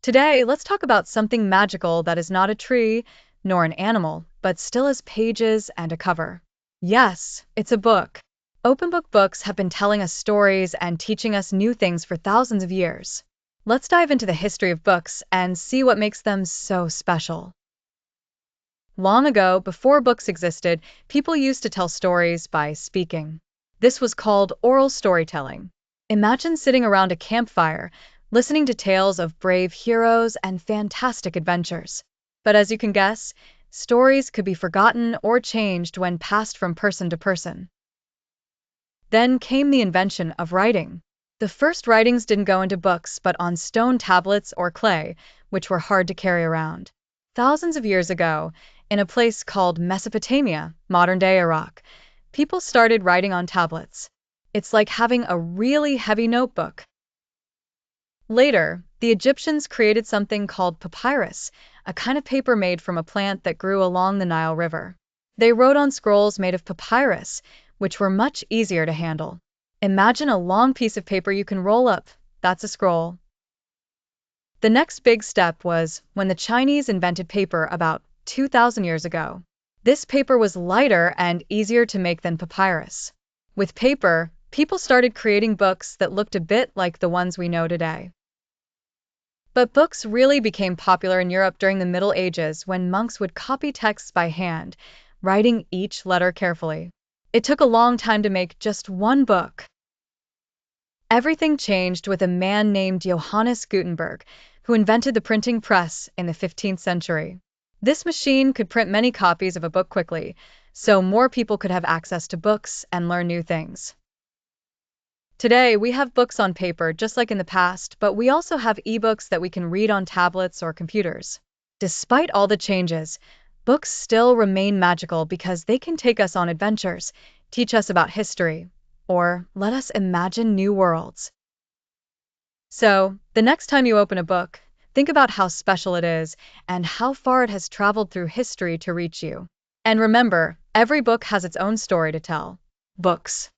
Today, let's talk about something magical that is not a tree nor an animal, but still has pages and a cover. Yes, it's a book. Open book books have been telling us stories and teaching us new things for thousands of years. Let's dive into the history of books and see what makes them so special. Long ago, before books existed, people used to tell stories by speaking. This was called oral storytelling. Imagine sitting around a campfire, listening to tales of brave heroes and fantastic adventures. But as you can guess, stories could be forgotten or changed when passed from person to person. Then came the invention of writing. The first writings didn't go into books, but on stone tablets or clay, which were hard to carry around. Thousands of years ago, in a place called Mesopotamia, modern-day Iraq, people started writing on tablets. It's like having a really heavy notebook. Later, the Egyptians created something called papyrus, a kind of paper made from a plant that grew along the Nile River. They wrote on scrolls made of papyrus, which were much easier to handle. Imagine a long piece of paper you can roll up. That's a scroll. The next big step was when the Chinese invented paper about 2,000 years ago. This paper was lighter and easier to make than papyrus. With paper, people started creating books that looked a bit like the ones we know today. But books really became popular in Europe during the Middle Ages when monks would copy texts by hand, writing each letter carefully. It took a long time to make just one book. Everything changed with a man named Johannes Gutenberg, who invented the printing press in the 15th century. This machine could print many copies of a book quickly, so more people could have access to books and learn new things. Today, we have books on paper just like in the past, but we also have ebooks that we can read on tablets or computers. Despite all the changes, books still remain magical because they can take us on adventures, teach us about history, or let us imagine new worlds. So, the next time you open a book, think about how special it is and how far it has traveled through history to reach you. And remember, every book has its own story to tell. Books.